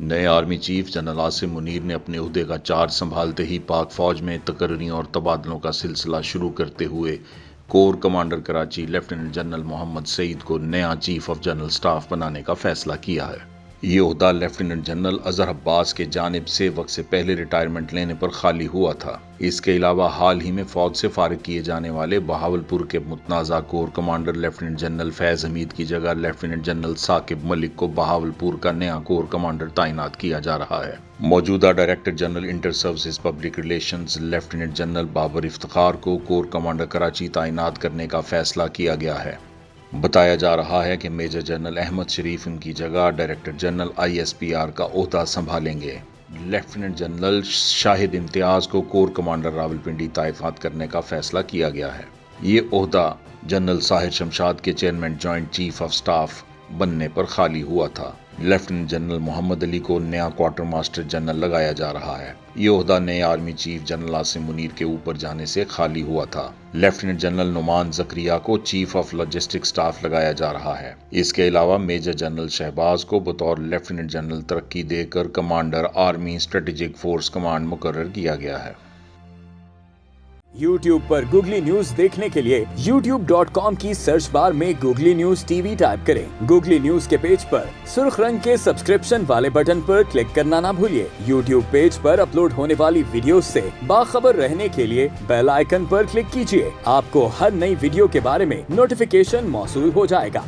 نئے army chief general Asim Munir نے اپنے عہدے کا چارج سنبھالتے ہی پاک فوج میں تقرریوں اور تبادلوں کا سلسلہ شروع کرتے ہوئے corps commander Karachi lieutenant general Muhammad Saeed کو نیا چیف آف جنرل سٹاف بنانے کا فیصلہ کیا ہے۔ یہ عہدہ لیفٹیننٹ جنرل اظہر عباس کے جانب سے وقت سے پہلے ریٹائرمنٹ لینے پر خالی ہوا تھا۔ اس کے علاوہ حال ہی میں فوج سے فارغ کیے جانے والے بہاولپور کے متنازع کور کمانڈر لیفٹیننٹ جنرل فیض حمید کی جگہ لیفٹیننٹ جنرل ثاقب ملک کو بہاولپور کا نیا کور کمانڈر تعینات کیا جا رہا ہے۔ موجودہ director general inter services public relations lieutenant general Babar Iftikhar کو کور کمانڈر کراچی تعینات کرنے کا فیصلہ کیا گیا ہے۔ بتایا جا رہا ہے کہ میجر جنرل احمد شریف ان کی جگہ ڈائریکٹر جنرل ISPR کا عہدہ سنبھالیں گے۔ لیفٹیننٹ جنرل شاہد امتیاز کو کور کمانڈر راولپنڈی تعینات کرنے کا فیصلہ کیا گیا ہے۔ یہ عہدہ جنرل ساحر شمشاد کے chairman joint chief of staff بننے پر خالی ہوا تھا۔ لیفٹیننٹ جنرل محمد علی کو نیا کوارٹر ماسٹر جنرل لگایا جا رہا ہے۔ یہ عہدہ نئے army chief general Asim Munir کے اوپر جانے سے خالی ہوا تھا۔ لیفٹیننٹ جنرل نعمان زکریا کو چیف آف لاجسٹک سٹاف لگایا جا رہا ہے۔ اس کے علاوہ میجر جنرل شہباز کو بطور لیفٹیننٹ جنرل ترقی دے کر commander army strategic force command مقرر کیا گیا ہے۔ YouTube پر گوگلی نیوز دیکھنے کے لیے youtube.com کی سرچ بار میں گوگلی نیوز TV ٹائپ کریں۔ گوگلی نیوز کے پیج پر سرخ رنگ کے سبسکرپشن والے بٹن پر کلک کرنا نہ بھولیے۔ YouTube پیج پر اپلوڈ ہونے والی ویڈیوز سے باخبر رہنے کے لیے بیل آئیکن پر کلک کیجیے۔ آپ کو ہر نئی ویڈیو کے بارے میں نوٹیفیکیشن موصول ہو جائے گا۔